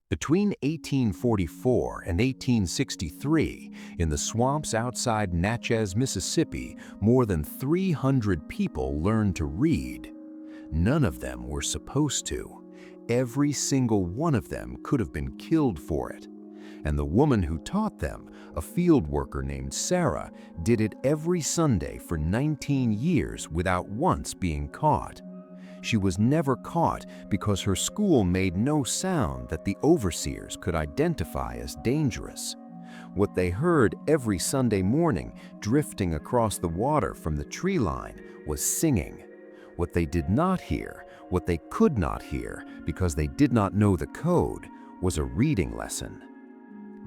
Between 1844 and 1863, in the swamps outside Natchez, Mississippi, more than 300 people learned to read. None of them were supposed to. Every single one of them could have been killed for it. And the woman who taught them, a field worker named Sarah, did it every Sunday for 19 years without once being caught. She was never caught because her school made no sound that the overseers could identify as dangerous. What they heard every Sunday morning drifting across the water from the tree line was singing. What they did not hear, what they could not hear because they did not know the code, was a reading lesson.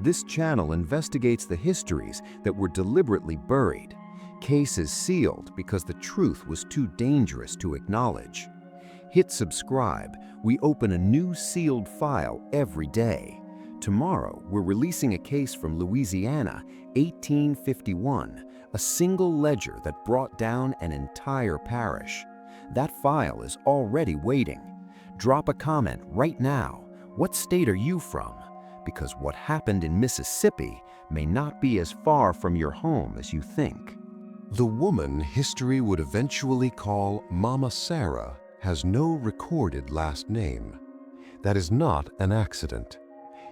This channel investigates the histories that were deliberately buried, cases sealed because the truth was too dangerous to acknowledge. Hit subscribe. We open a new sealed file every day. Tomorrow, we're releasing a case from Louisiana, 1851, a single ledger that brought down an entire parish. That file is already waiting. Drop a comment right now. What state are you from? Because what happened in Mississippi may not be as far from your home as you think. The woman history would eventually call Mama Sarah has no recorded last name. That is not an accident.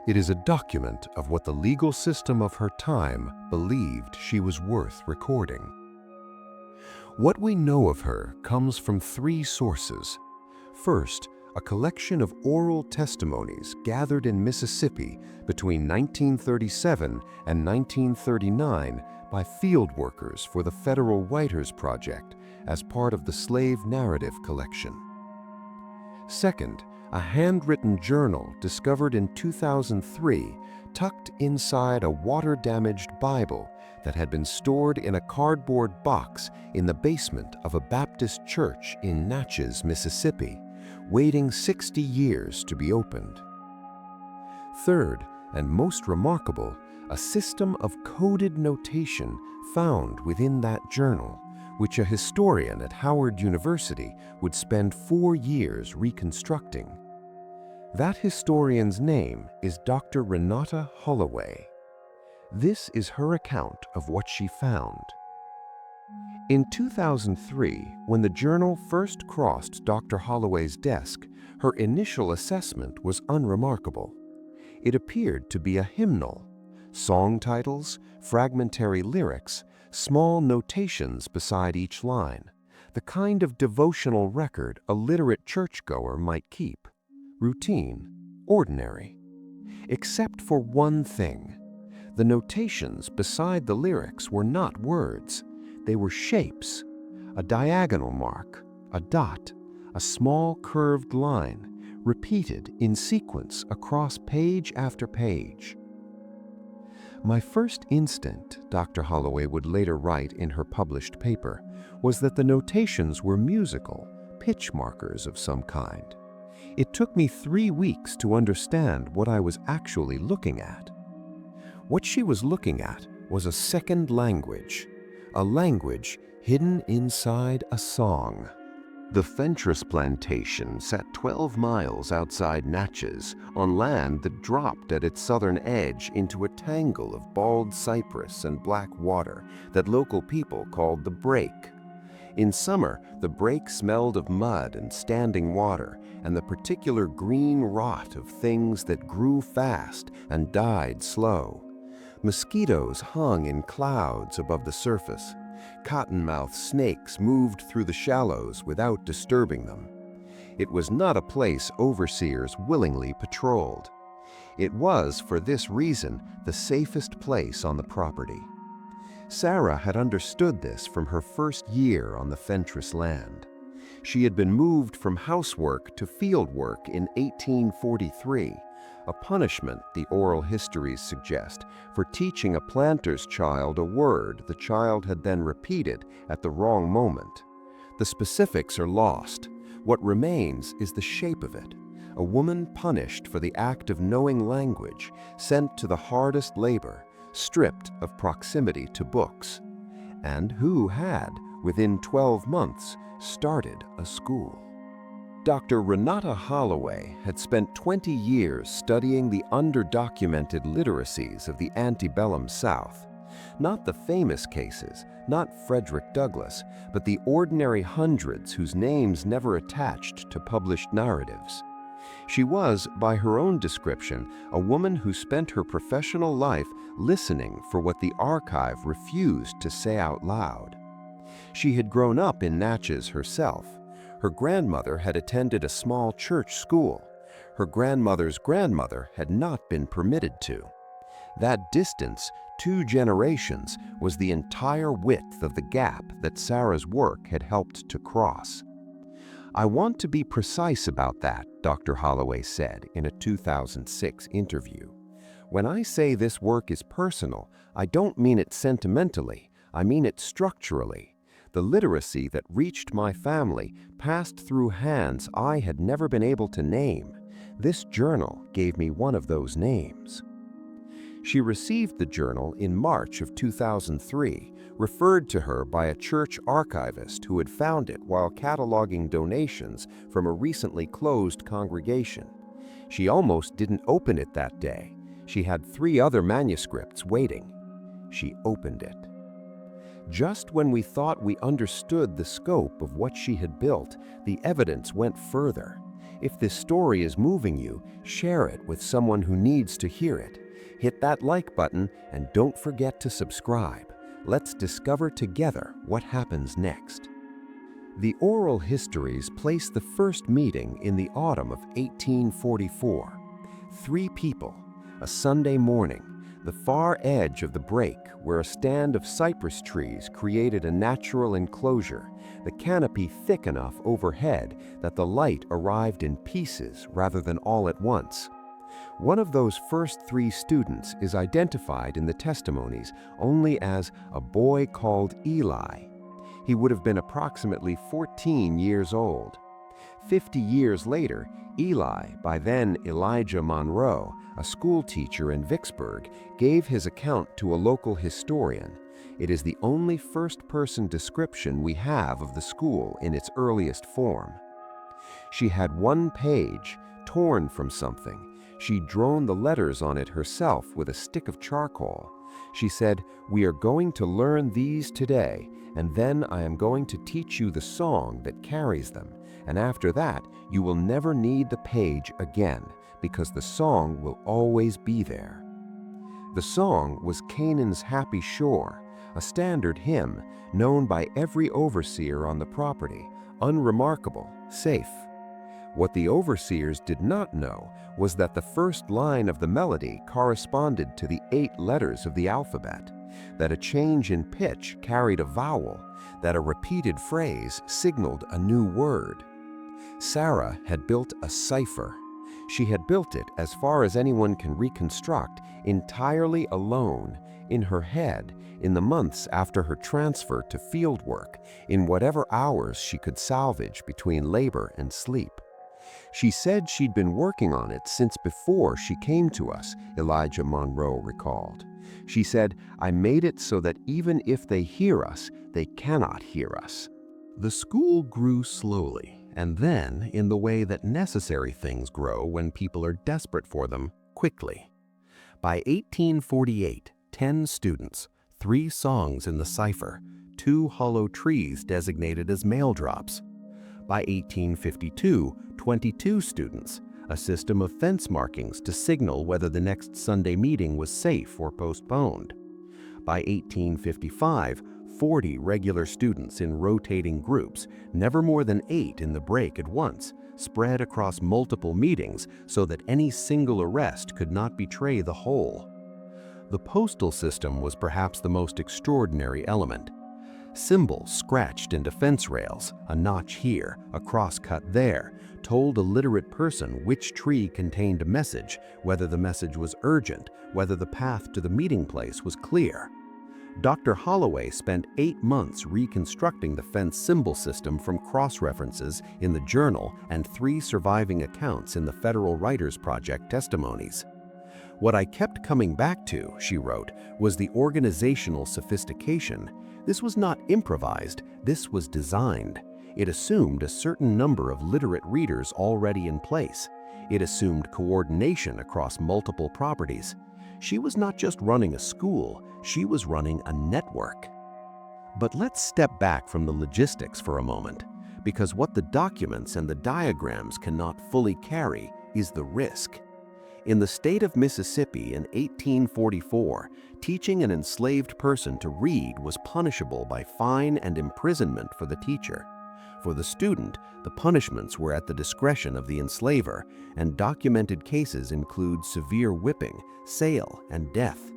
It is a document of what the legal system of her time believed she was worth recording. What we know of her comes from three sources. First, a collection of oral testimonies gathered in Mississippi between 1937 and 1939 by field workers for the Federal Writers Project as part of the Slave Narrative Collection. Second, a handwritten journal discovered in 2003 tucked inside a water-damaged Bible that had been stored in a cardboard box in the basement of a Baptist church in Natchez, Mississippi, waiting 60 years to be opened. Third, and most remarkable, a system of coded notation found within that journal, which a historian at Howard University would spend 4 years reconstructing. That historian's name is Dr. Renata Holloway. This is her account of what she found. In 2003, when the journal first crossed Dr. Holloway's desk, her initial assessment was unremarkable. It appeared to be a hymnal. Song titles, fragmentary lyrics, small notations beside each line, the kind of devotional record a literate churchgoer might keep. Routine, ordinary. Except for one thing. The notations beside the lyrics were not words. They were shapes. A diagonal mark, a dot, a small curved line, repeated in sequence across page after page. My first instinct, Dr. Holloway would later write in her published paper, was that the notations were musical, pitch markers of some kind. It took me 3 weeks to understand what I was actually looking at. What she was looking at was a second language, a language hidden inside a song. The Fentress plantation sat 12 miles outside Natchez on land that dropped at its southern edge into a tangle of bald cypress and black water that local people called the break. In summer, the break smelled of mud and standing water and the particular green rot of things that grew fast and died slow. Mosquitoes hung in clouds above the surface. Cottonmouth snakes moved through the shallows without disturbing them. It was not a place overseers willingly patrolled. It was, for this reason, the safest place on the property. Sarah had understood this from her first year on the Fentress land. She had been moved from housework to field work in 1843, a punishment, the oral histories suggest, for teaching a planter's child a word the child had then repeated at the wrong moment. The specifics are lost. What remains is the shape of it. A woman punished for the act of knowing language, sent to the hardest labor, stripped of proximity to books, and who had, within 12 months, started a school. Dr. Renata Holloway had spent 20 years studying the underdocumented literacies of the antebellum South. Not the famous cases, not Frederick Douglass, but the ordinary hundreds whose names never attached to published narratives. She was, by her own description, a woman who spent her professional life listening for what the archive refused to say out loud. She had grown up in Natchez herself. Her grandmother had attended a small church school. Her grandmother's grandmother had not been permitted to. That distance, 2 generations, was the entire width of the gap that Sarah's work had helped to cross. "I want to be precise about that," Dr. Holloway said in a 2006 interview. "When I say this work is personal, I don't mean it sentimentally, I mean it structurally. The literacy that reached my family passed through hands I had never been able to name. This journal gave me one of those names." She received the journal in March of 2003, referred to her by a church archivist who had found it while cataloging donations from a recently closed congregation. She almost didn't open it that day. She had 3 other manuscripts waiting. She opened it. Just when we thought we understood the scope of what she had built, the evidence went further. If this story is moving you, share it with someone who needs to hear it. Hit that like button and don't forget to subscribe. Let's discover together what happens next. The oral histories place the first meeting in the autumn of 1844. 3 people, a Sunday morning, the far edge of the break where a stand of cypress trees created a natural enclosure, the canopy thick enough overhead that the light arrived in pieces rather than all at once. One of those first 3 students is identified in the testimonies only as a boy called Eli. He would have been approximately 14 years old. 50 years later, Eli, by then Elijah Monroe, a school teacher in Vicksburg, gave his account to a local historian. It is the only first-person description we have of the school in its earliest form. She had 1 page, torn from something. She'd drawn the letters on it herself with a stick of charcoal. She said, "We are going to learn these today, and then I am going to teach you the song that carries them, and after that you will never need the page again, because the song will always be there." The song was Canaan's Happy Shore, a standard hymn known by every overseer on the property, unremarkable, safe. What the overseers did not know was that the first line of the melody corresponded to the 8 letters of the alphabet, that a change in pitch carried a vowel, that a repeated phrase signaled a new word. Sarah had built a cipher. She had built it, as far as anyone can reconstruct, entirely alone, in her head, in the months after her transfer to field work, in whatever hours she could salvage between labor and sleep. She said she'd been working on it since before she came to us, Elijah Monroe recalled. She said, "I made it so that even if they hear us, they cannot hear us." The school grew slowly, and then, in the way that necessary things grow when people are desperate for them, quickly. By 1848, 10 students, 3 songs in the cipher, 2 hollow trees designated as mail drops. By 1852, 22 students, a system of fence markings to signal whether the next Sunday meeting was safe or postponed. By 1855, 40 regular students in rotating groups, never more than 8 in the break at once, spread across multiple meetings so that any single arrest could not betray the whole. The postal system was perhaps the most extraordinary element. Symbols scratched into fence rails, a notch here, a crosscut there, told a literate person which tree contained a message, whether the message was urgent, whether the path to the meeting place was clear. Dr. Holloway spent 8 months reconstructing the fence symbol system from cross-references in the journal and 3 surviving accounts in the Federal Writers Project testimonies. "What I kept coming back to," she wrote, "was the organizational sophistication. This was not improvised, this was designed. It assumed a certain number of literate readers already in place. It assumed coordination across multiple properties. She was not just running a school, she was running a network. But let's step back from the logistics for a moment, because what the documents and the diagrams cannot fully carry is the risk. In the state of Mississippi in 1844, teaching an enslaved person to read was punishable by fine and imprisonment for the teacher. For the student, the punishments were at the discretion of the enslaver, and documented cases include severe whipping, sale, and death.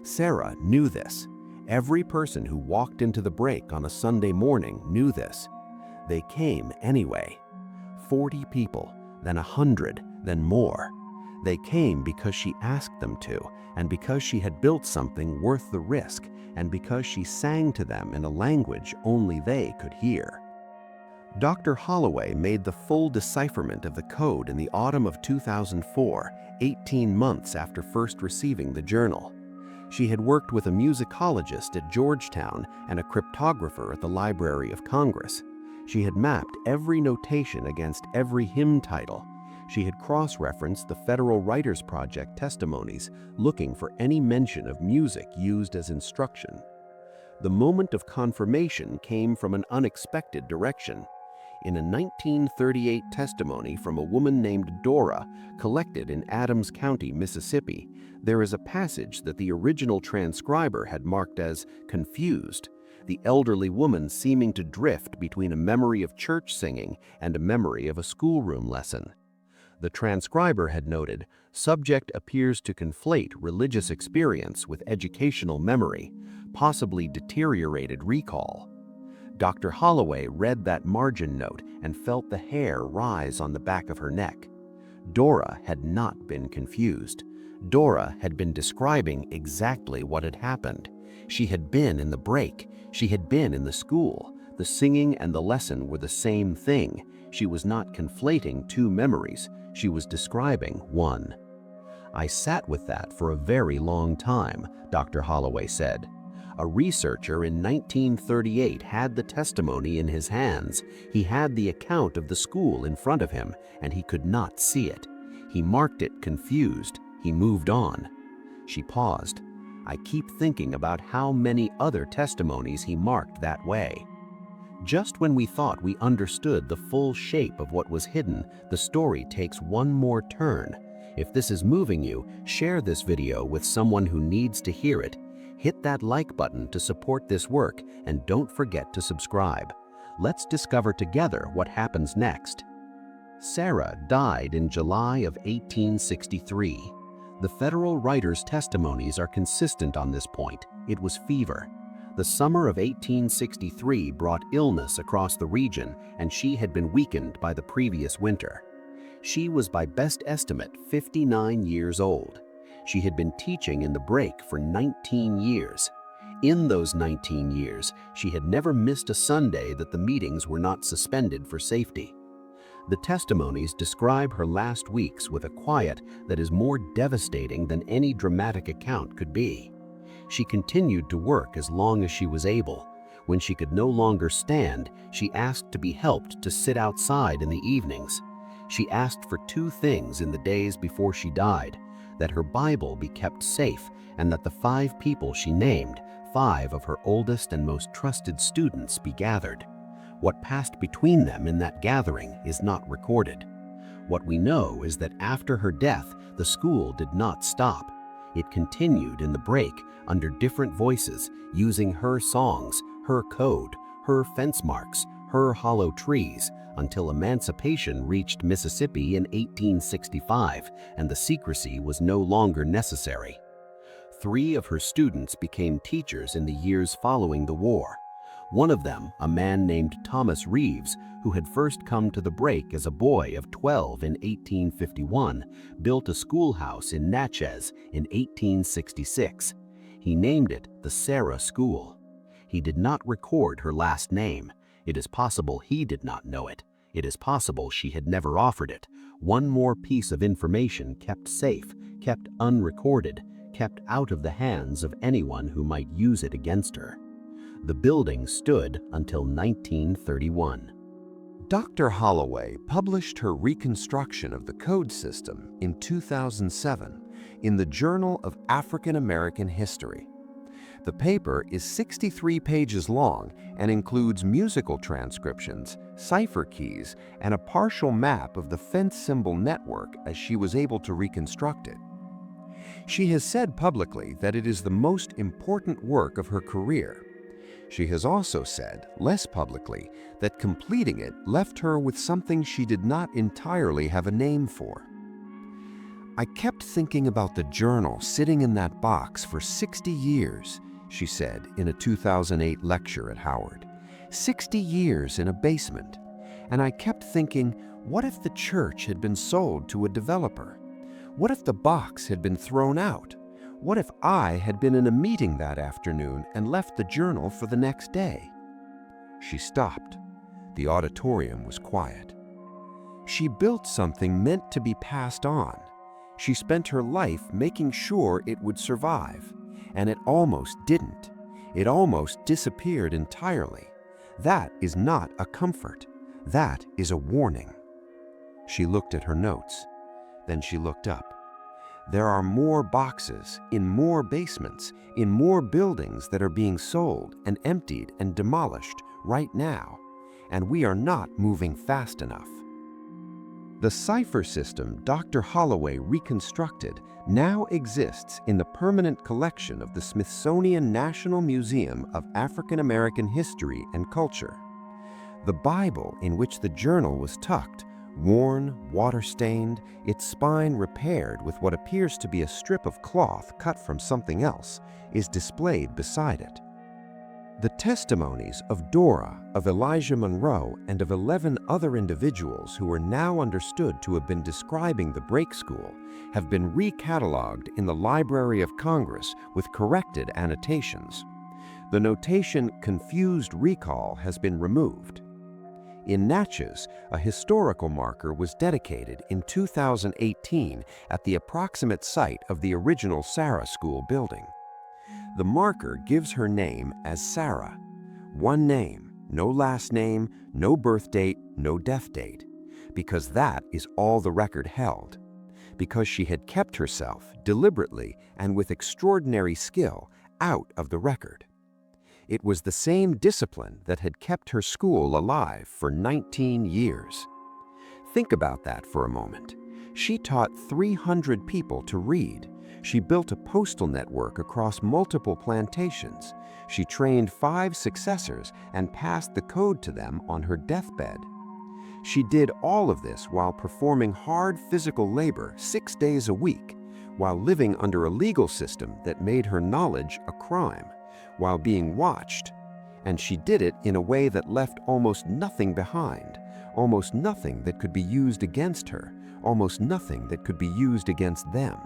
Sarah knew this. Every person who walked into the break on a Sunday morning knew this. They came anyway. 40 people, then 100, then more. They came because she asked them to, and because she had built something worth the risk, and because she sang to them in a language only they could hear. Dr. Holloway made the full decipherment of the code in the autumn of 2004, 18 months after first receiving the journal. She had worked with a musicologist at Georgetown and a cryptographer at the Library of Congress. She had mapped every notation against every hymn title. She had cross-referenced the Federal Writers Project testimonies, looking for any mention of music used as instruction. The moment of confirmation came from an unexpected direction. In a 1938 testimony from a woman named Dora, collected in Adams County, Mississippi, there is a passage that the original transcriber had marked as confused, the elderly woman seeming to drift between a memory of church singing and a memory of a schoolroom lesson. The transcriber had noted, subject appears to conflate religious experience with educational memory, possibly deteriorated recall. Dr. Holloway read that margin note and felt the hair rise on the back of her neck. Dora had not been confused. Dora had been describing exactly what had happened. She had been in the break. She had been in the school. The singing and the lesson were the same thing. She was not conflating two memories. She was describing one. "I sat with that for a very long time," Dr. Holloway said. A researcher in 1938 had the testimony in his hands. He had the account of the school in front of him, and he could not see it. He marked it confused. He moved on. She paused. "I keep thinking about how many other testimonies he marked that way." Just when we thought we understood the full shape of what was hidden, the story takes one more turn. If this is moving you, share this video with someone who needs to hear it. Hit that like button to support this work, and don't forget to subscribe. Let's discover together what happens next. Sarah died in July of 1863. The federal writers' testimonies are consistent on this point. It was fever. The summer of 1863 brought illness across the region, and she had been weakened by the previous winter. She was by best estimate 59 years old. She had been teaching in the break for 19 years. In those 19 years, she had never missed a Sunday that the meetings were not suspended for safety. The testimonies describe her last weeks with a quiet that is more devastating than any dramatic account could be. She continued to work as long as she was able. When she could no longer stand, she asked to be helped to sit outside in the evenings. She asked for two things in the days before she died: that her Bible be kept safe, and that the 5 people she named, 5 of her oldest and most trusted students, be gathered. What passed between them in that gathering is not recorded. What we know is that after her death, the school did not stop. It continued in the break under different voices, using her songs, her code, her fence marks, her hollow trees, until emancipation reached Mississippi in 1865 and the secrecy was no longer necessary. 3 of her students became teachers in the years following the war. One of them, a man named Thomas Reeves, who had first come to the break as a boy of 12 in 1851, built a schoolhouse in Natchez in 1866. He named it the Sarah School. He did not record her last name. It is possible he did not know it. It is possible she had never offered it. One more piece of information kept safe, kept unrecorded, kept out of the hands of anyone who might use it against her. The building stood until 1931. Dr. Holloway published her reconstruction of the code system in 2007 in the Journal of African American History. The paper is 63 pages long and includes musical transcriptions, cipher keys, and a partial map of the fence symbol network as she was able to reconstruct it. She has said publicly that it is the most important work of her career. She has also said, less publicly, that completing it left her with something she did not entirely have a name for. "I kept thinking about the journal sitting in that box for 60 years, she said in a 2008 lecture at Howard. 60 years in a basement. And I kept thinking, what if the church had been sold to a developer? What if the box had been thrown out? What if I had been in a meeting that afternoon and left the journal for the next day?" She stopped. The auditorium was quiet. She built something meant to be passed on. She spent her life making sure it would survive, and it almost didn't. It almost disappeared entirely. That is not a comfort. That is a warning. She looked at her notes. Then she looked up. There are more boxes, in more basements, in more buildings that are being sold and emptied and demolished right now, and we are not moving fast enough. The cipher system Dr. Holloway reconstructed now exists in the permanent collection of the Smithsonian National Museum of African American History and Culture. The Bible in which the journal was tucked, worn, water-stained, its spine repaired with what appears to be a strip of cloth cut from something else, is displayed beside it. The testimonies of Dora, of Elijah Monroe, and of 11 other individuals who are now understood to have been describing the break school have been recatalogued in the Library of Congress with corrected annotations. The notation "confused recall" has been removed. In Natchez, a historical marker was dedicated in 2018 at the approximate site of the original Sarah School building. The marker gives her name as Sarah. One name, no last name, no birth date, no death date, because that is all the record held. Because she had kept herself deliberately and with extraordinary skill out of the record. It was the same discipline that had kept her school alive for 19 years. Think about that for a moment. She taught 300 people to read. She built a postal network across multiple plantations. She trained 5 successors and passed the code to them on her deathbed. She did all of this while performing hard physical labor 6 days a week, while living under a legal system that made her knowledge a crime, while being watched. And she did it in a way that left almost nothing behind, almost nothing that could be used against her, almost nothing that could be used against them.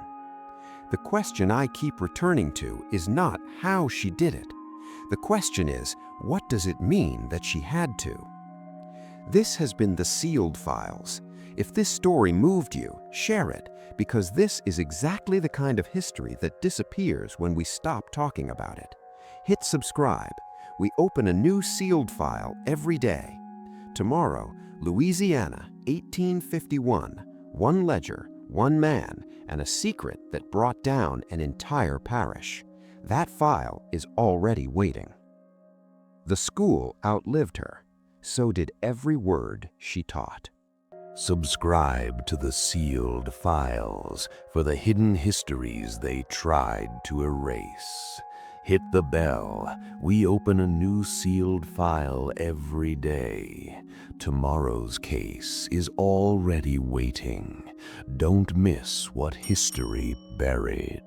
The question I keep returning to is not how she did it. The question is, what does it mean that she had to? This has been the Sealed Files. If this story moved you, share it, because this is exactly the kind of history that disappears when we stop talking about it. Hit subscribe. We open a new sealed file every day. Tomorrow, Louisiana, 1851, one ledger, one man, and a secret that brought down an entire parish. That file is already waiting. The school outlived her. So did every word she taught. Subscribe to the Sealed Files for the hidden histories they tried to erase. Hit the bell. We open a new sealed file every day. Tomorrow's case is already waiting. Don't miss what history buried.